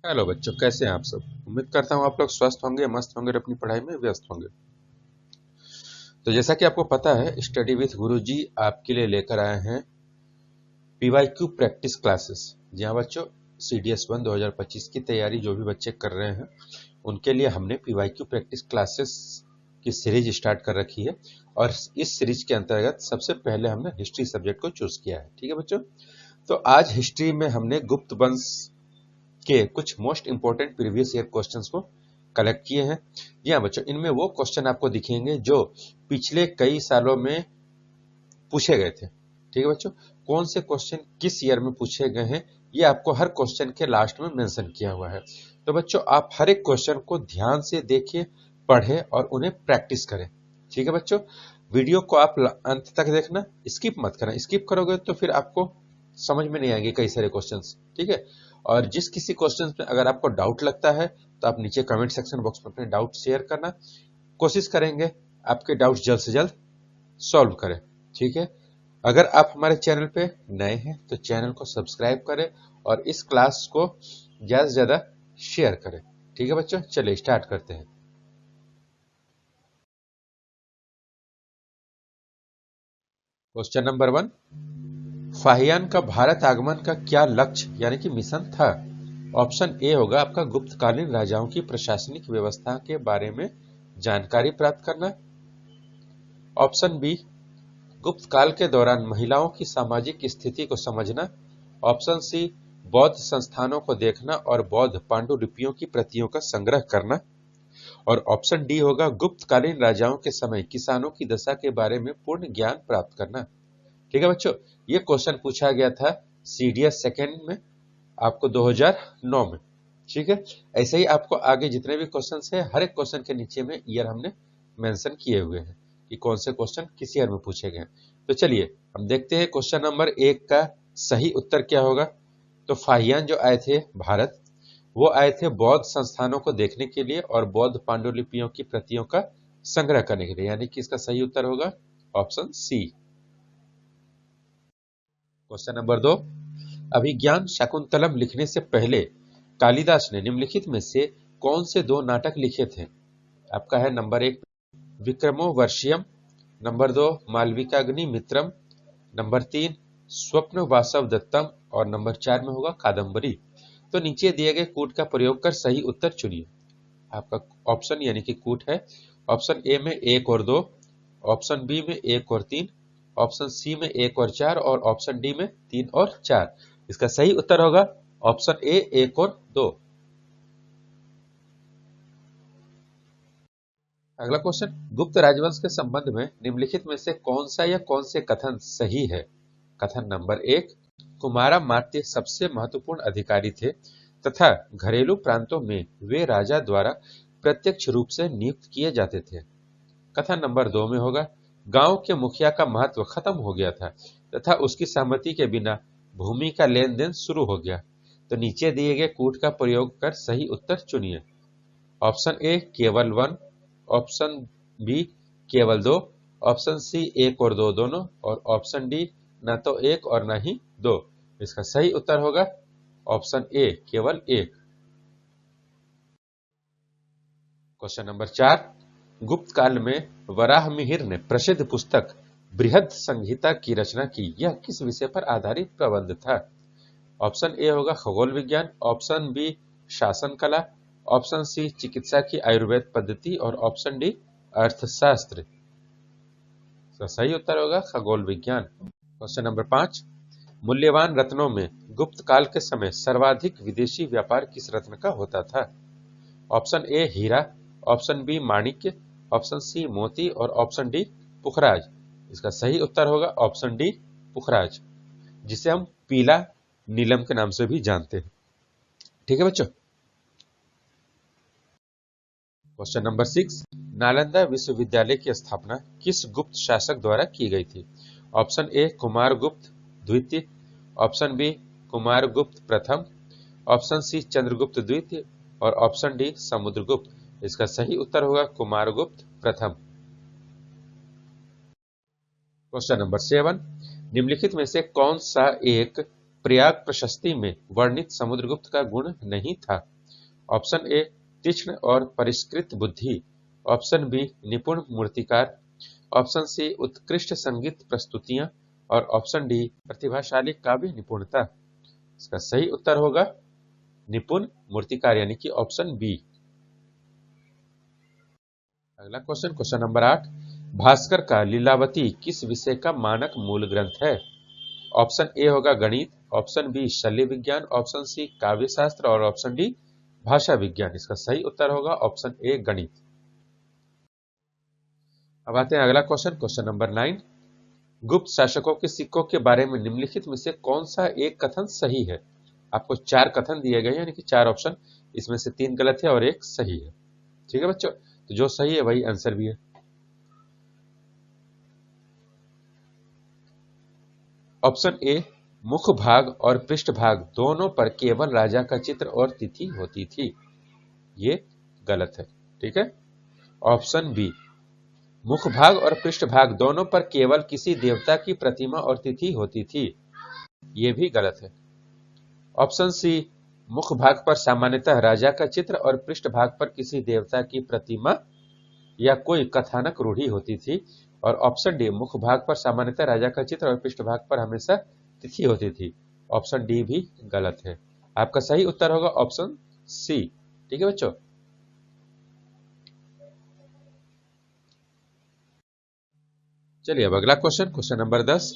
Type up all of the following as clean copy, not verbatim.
Hello बच्चों, कैसे हैं आप सब। उम्मीद करता हूँ आप लोग स्वस्थ होंगे, मस्त होंगे और अपनी पढ़ाई में व्यस्त होंगे। तो जैसा कि आपको पता है, स्टडी विथ गुरुजी आपके लिए लेकर आए हैं पीवाईक्यू प्रैक्टिस क्लासेस। जी हाँ बच्चों, CDS 1 2025 की तैयारी जो भी बच्चे कर रहे हैं उनके लिए हमने पीवाईक्यू प्रैक्टिस क्लासेस की सीरीज स्टार्ट कर रखी है। और इस सीरीज के अंतर्गत सबसे पहले हमने हिस्ट्री सब्जेक्ट को चूज किया है। ठीक है बच्चों, तो आज हिस्ट्री में हमने गुप्त वंश के कुछ most important previous year questions को कलेक्ट किए हैं। जी हाँ बच्चों, इनमें वो क्वेश्चन आपको दिखेंगे जो पिछले कई सालों में पूछे गए थे। ठीक है बच्चों, कौन से क्वेश्चन किस ईयर में पूछे गए हैं ये आपको हर क्वेश्चन के लास्ट में मेंशन किया हुआ है। तो बच्चों, आप हर एक क्वेश्चन को ध्यान से देखिए, पढ़े और उन्हें प्रैक्टिस करें। ठीक है बच्चों, वीडियो को आप अंत तक देखना, स्किप मत करना। स्किप करोगे तो फिर आपको समझ में नहीं आएंगे कई सारे क्वेश्चंस। ठीक है, और जिस किसी क्वेश्चन में अगर आपको डाउट लगता है तो आप नीचे कमेंट सेक्शन बॉक्स में अपने डाउट शेयर करना। कोशिश करेंगे आपके डाउट जल्द से जल्द सॉल्व करें। ठीक है, अगर आप हमारे चैनल पे नए हैं तो चैनल को सब्सक्राइब करें और इस क्लास को ज्यादा से ज्यादा शेयर करें। ठीक है बच्चों, चलिए स्टार्ट करते हैं। क्वेश्चन नंबर 1, फाहियान का भारत आगमन का क्या लक्ष्य यानी कि मिशन था। ऑप्शन ए होगा आपका गुप्तकालीन राजाओं की प्रशासनिक व्यवस्था के बारे में जानकारी प्राप्त करना। ऑप्शन बी, गुप्त काल के दौरान महिलाओं की सामाजिक स्थिति को समझना। ऑप्शन सी, बौद्ध संस्थानों को देखना और बौद्ध पांडुलिपियों की प्रतियों का संग्रह करना। और ऑप्शन डी होगा गुप्तकालीन राजाओं के समय किसानों की दशा के बारे में पूर्ण ज्ञान प्राप्त करना। ठीक है बच्चों, ये क्वेश्चन पूछा गया था CDS सेकेंड में आपको 2009 में। ठीक है, ऐसे ही आपको आगे जितने भी क्वेश्चन है हर एक क्वेश्चन के नीचे में ईयर हमने मेंशन किए हुए हैं कि कौन से क्वेश्चन किस ईयर में पूछे गए। तो चलिए हम देखते हैं क्वेश्चन नंबर 1 का सही उत्तर क्या होगा। तो फाहियान जो आए थे भारत, वो आए थे बौद्ध संस्थानों को देखने के लिए और बौद्ध पांडुलिपियों की प्रतियों का संग्रह करने के लिए, यानी कि इसका सही उत्तर होगा ऑप्शन सी। क्वेश्चन नंबर 2, अभिज्ञान शाकुंतलम लिखने से पहले कालिदास ने निम्नलिखित में से कौन से दो नाटक लिखे थे। आपका है नंबर 1 विक्रमो वर्षियम, नंबर 2 मालविकाग्नि मित्रम, नंबर 3 स्वप्न वासव दत्तम और नंबर 4 में होगा कादम्बरी। तो नीचे दिए गए कूट का प्रयोग कर सही उत्तर चुनिए। आपका ऑप्शन यानी कि कूट है ऑप्शन ए में 1 और 2, ऑप्शन बी में 1 और 3, ऑप्शन सी में 1 और 4 और ऑप्शन डी में 3 और 4। इसका सही उत्तर होगा ऑप्शन ए 1 और 2। अगला क्वेश्चन, गुप्त राजवंश के संबंध में निम्नलिखित में से कौन सा या कौन से कथन सही है। कथन नंबर 1, कुमारा मात्य सबसे महत्वपूर्ण अधिकारी थे तथा घरेलू प्रांतों में वे राजा द्वारा प्रत्यक्ष रूप से नियुक्त किए जाते थे। कथन नंबर 2 में होगा गांव के मुखिया का महत्व खत्म हो गया था तथा उसकी सहमति के बिना भूमि का लेन देन शुरू हो गया। तो नीचे दिए गए कूट का प्रयोग कर सही उत्तर चुनिए। ऑप्शन ए केवल 1, ऑप्शन बी केवल 2, ऑप्शन सी 1 और 2 दोनों और ऑप्शन डी न तो 1 और न ही 2। इसका सही उत्तर होगा ऑप्शन ए केवल 1। क्वेश्चन नंबर 4, गुप्त काल में वराहमिहिर ने प्रसिद्ध पुस्तक बृहद संहिता की रचना की, यह किस विषय पर आधारित प्रबंध था। ऑप्शन ए होगा खगोल विज्ञान, ऑप्शन बी शासन कला, ऑप्शन सी चिकित्सा की आयुर्वेद पद्धति और ऑप्शन डी अर्थशास्त्र। तो सही उत्तर होगा खगोल विज्ञान। क्वेश्चन नंबर 5, मूल्यवान रत्नों में गुप्त काल के समय सर्वाधिक विदेशी व्यापार किस रत्न का होता था। ऑप्शन ए हीरा, ऑप्शन बी माणिक्य, ऑप्शन सी मोती और ऑप्शन डी पुखराज। इसका सही उत्तर होगा ऑप्शन डी पुखराज, जिसे हम पीला नीलम के नाम से भी जानते हैं। ठीक है बच्चों। क्वेश्चन नंबर 6, नालंदा विश्वविद्यालय की स्थापना किस गुप्त शासक द्वारा की गई थी। ऑप्शन ए कुमारगुप्त द्वितीय, ऑप्शन बी कुमारगुप्त प्रथम, ऑप्शन सी चंद्रगुप्त द्वितीय और ऑप्शन डी समुद्रगुप्त। इसका सही उत्तर होगा कुमारगुप्त प्रथम। क्वेश्चन नंबर 7, निम्नलिखित में से कौन सा एक प्रयाग प्रशस्ति में वर्णित समुद्रगुप्त का गुण नहीं था। ऑप्शन ए तीक्ष्ण और परिष्कृत बुद्धि, ऑप्शन बी निपुण मूर्तिकार, ऑप्शन सी उत्कृष्ट संगीत प्रस्तुतियां और ऑप्शन डी प्रतिभाशाली काव्य निपुणता। इसका सही उत्तर होगा निपुण मूर्तिकार यानी कि ऑप्शन बी। अगला क्वेश्चन, क्वेश्चन नंबर 8, भास्कर का लीलावती किस विषय का मानक मूल ग्रंथ है? ऑप्शन ए होगा गणित, ऑप्शन बी शल्य विज्ञान, ऑप्शन सी काव्य शास्त्र और ऑप्शन डी भाषा विज्ञान। इसका सही उत्तर होगा ऑप्शन ए गणित। अब आते हैं अगला क्वेश्चन, क्वेश्चन नंबर 9, गुप्त शासकों के सिक्कों के बारे में निम्नलिखित में से कौन सा एक कथन सही है? आपको 4 कथन दिए गए हैं यानी कि 4 ऑप्शन, इसमें से 3 गलत है और 1 सही है। ठीक है बच्चों, तो जो सही है वही आंसर भी है। ऑप्शन ए मुख भाग और पृष्ठ भाग दोनों पर केवल राजा का चित्र और तिथि होती थी, ये गलत है। ठीक है। ऑप्शन बी मुख भाग और पृष्ठ भाग दोनों पर केवल किसी देवता की प्रतिमा और तिथि होती थी, ये भी गलत है। ऑप्शन सी मुख भाग पर सामान्यतः राजा का चित्र और पृष्ठ भाग पर किसी देवता की प्रतिमा या कोई कथानक रूढ़ी होती थी, और ऑप्शन डी मुख भाग पर सामान्यतः राजा का चित्र और पृष्ठ भाग पर हमेशा तिथि होती थी। ऑप्शन डी भी गलत है। आपका सही उत्तर होगा ऑप्शन सी। ठीक है बच्चों। चलिए अब अगला क्वेश्चन, क्वेश्चन नंबर 10।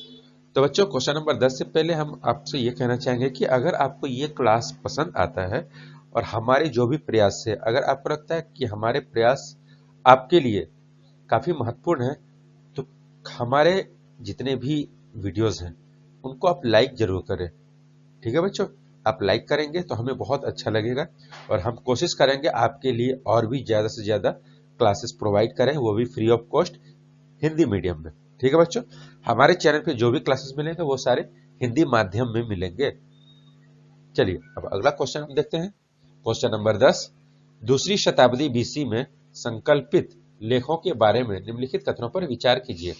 तो बच्चों क्वेश्चन नंबर 10 से पहले हम आपसे ये कहना चाहेंगे कि अगर आपको ये क्लास पसंद आता है और हमारे जो भी प्रयास है, अगर आपको लगता है कि हमारे प्रयास आपके लिए काफी महत्वपूर्ण है, तो हमारे जितने भी वीडियोस हैं उनको आप लाइक जरूर करें। ठीक है बच्चों, आप लाइक करेंगे तो हमें बहुत अच्छा लगेगा और हम कोशिश करेंगे आपके लिए और भी ज्यादा से ज्यादा क्लासेस प्रोवाइड करें, वो भी free of cost Hindi medium में। ठीक है बच्चों, हमारे चैनल पे जो भी क्लासेस मिलेंगे वो सारे हिंदी माध्यम में मिलेंगे। चलिए अब अगला क्वेश्चन हम देखते हैं, क्वेश्चन नंबर 10, दूसरी शताब्दी बीसी में संकल्पित लेखों के बारे में निम्नलिखित कथनों पर विचार कीजिए।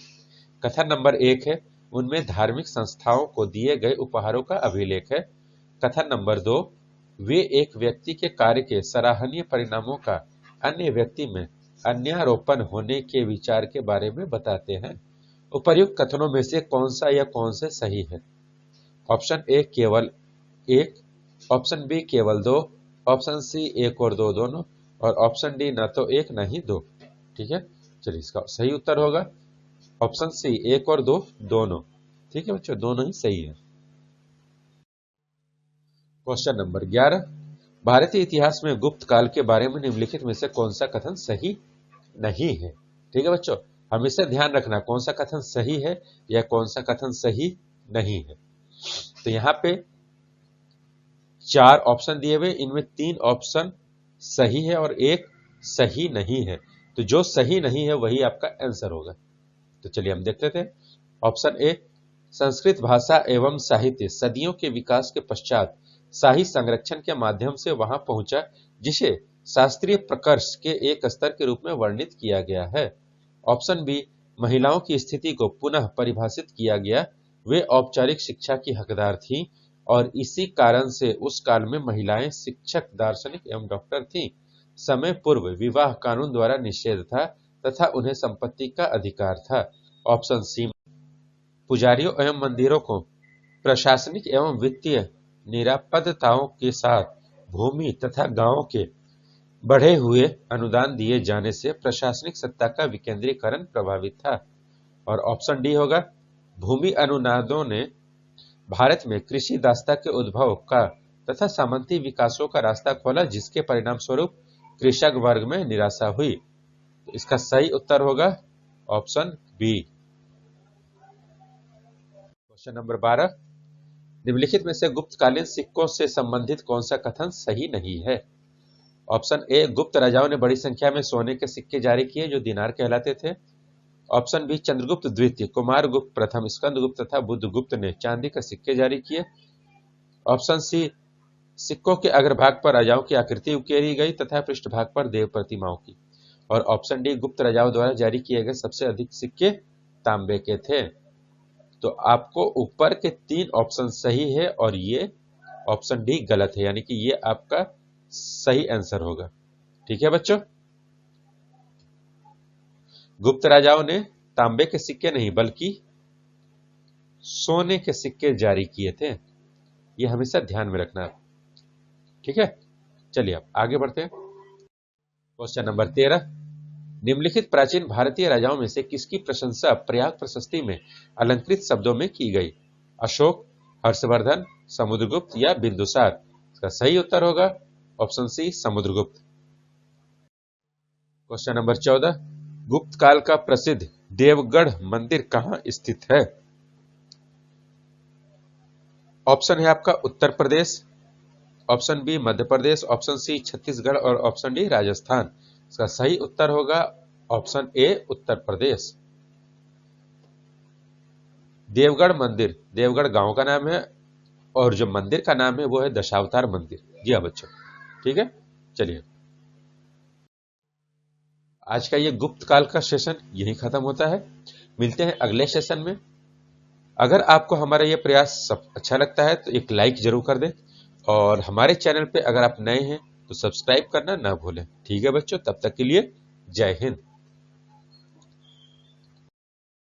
कथन नंबर 1 है उनमें धार्मिक संस्थाओं को दिए गए उपहारों का अभिलेख है। कथन नंबर 2, वे एक व्यक्ति के कार्य के सराहनीय परिणामों का अन्य व्यक्ति में अन्यारोपण होने के विचार के बारे में बताते हैं। उपर्युक्त कथनों में से कौन सा या कौन से सही है? ऑप्शन ए केवल 1, ऑप्शन बी केवल 2, ऑप्शन सी 1 और 2 दोनों, और ऑप्शन डी न तो 1 न ही 2। ठीक है, चलिए इसका सही उत्तर होगा ऑप्शन सी 1 और 2 दोनों। ठीक है बच्चों, दोनों ही सही है। क्वेश्चन नंबर 11, भारतीय इतिहास में गुप्त काल के बारे में निम्नलिखित में से कौन सा कथन सही नहीं है? ठीक है बच्चों, हमेशा ध्यान रखना कौन सा कथन सही है या कौन सा कथन सही नहीं है। तो यहाँ पे 4 ऑप्शन दिए हुए, इनमें 3 ऑप्शन सही है और 1 सही नहीं है। तो जो सही नहीं है वही आपका आंसर होगा। तो चलिए हम देखते थे। ऑप्शन ए, संस्कृत भाषा एवं साहित्य सदियों के विकास के पश्चात साहित्य संरक्षण के माध्यम से वहां पहुंचा जिसे शास्त्रीय प्रकर्ष के एक स्तर के रूप में वर्णित किया गया है। ऑप्शन बी, महिलाओं की स्थिति को पुनः परिभाषित किया गया, वे औपचारिक शिक्षा की हकदार थीं और इसी कारण से उस काल में महिलाएं शिक्षक, दार्शनिक एवं डॉक्टर थीं। समय पूर्व विवाह कानून द्वारा निषेध था तथा उन्हें संपत्ति का अधिकार था। ऑप्शन सी, पुजारियों एवं मंदिरों को प्रशासनिक एवं वित्तीय निरापदताओं के साथ भूमि तथा गांवों के बढ़े हुए अनुदान दिए जाने से प्रशासनिक सत्ता का विकेंद्रीकरण प्रभावित था। और ऑप्शन डी होगा, भूमि अनुदानों ने भारत में कृषि दासता के उद्भव का तथा सामंती विकासों का रास्ता खोला जिसके परिणाम स्वरूप कृषक वर्ग में निराशा हुई। तो इसका सही उत्तर होगा ऑप्शन बी। क्वेश्चन नंबर 12, निम्नलिखित में से गुप्तकालीन सिक्कों से संबंधित कौन सा कथन सही नहीं है? ऑप्शन ए, गुप्त राजाओं ने बड़ी संख्या में सोने के सिक्के जारी किए जो दिनार कहलाते थे। ऑप्शन बी, चंद्रगुप्त द्वितीय, कुमारगुप्त प्रथम, स्कंदगुप्त तथा बुद्धगुप्त ने चांदी के सिक्के जारी किए। ऑप्शन सी, सिक्कों के अग्रभाग पर राजाओं की आकृति उकेरी गई तथा पृष्ठभाग पर देव प्रतिमाओं की। और ऑप्शन डी, गुप्त राजाओं द्वारा जारी किए गए सबसे अधिक सिक्के तांबे के थे। तो आपको ऊपर के 3 ऑप्शन सही है और ये ऑप्शन डी गलत है, यानी कि ये आपका सही आंसर होगा। ठीक है बच्चों, गुप्त राजाओं ने तांबे के सिक्के नहीं बल्कि सोने के सिक्के जारी किए थे, ये हमेशा ध्यान में रखना है। ठीक है, चलिए अब आगे बढ़ते हैं। क्वेश्चन नंबर 13, निम्नलिखित प्राचीन भारतीय राजाओं में से किसकी प्रशंसा प्रयाग प्रशस्ति में अलंकृत शब्दों में की गई? अशोक, हर्षवर्धन, समुद्रगुप्त या बिंदुसार? इसका सही उत्तर होगा option C, Samudragupta. Question number 14, Gupta काल का प्रसिद्ध देवगढ़ मंदिर कहां स्थित है? ऑप्शन है आपका Uttar Pradesh, option B Madhya Pradesh, option C Chhattisgarh और ऑप्शन डी राजस्थान। इसका सही उत्तर होगा ऑप्शन ए, उत्तर प्रदेश। देवगढ़ मंदिर देवगढ़ गांव का नाम है और जो मंदिर का नाम है वो है दशावतार मंदिर। जी हाँ बच्चों, ठीक है। चलिए, आज का ये गुप्त काल का सेशन यही खत्म होता है। मिलते हैं अगले सेशन में। अगर आपको हमारा ये प्रयास सब अच्छा लगता है तो एक लाइक जरूर कर दें और हमारे चैनल पे अगर आप नए हैं तो सब्सक्राइब करना ना भूलें। ठीक है बच्चों, तब तक के लिए जय हिंद।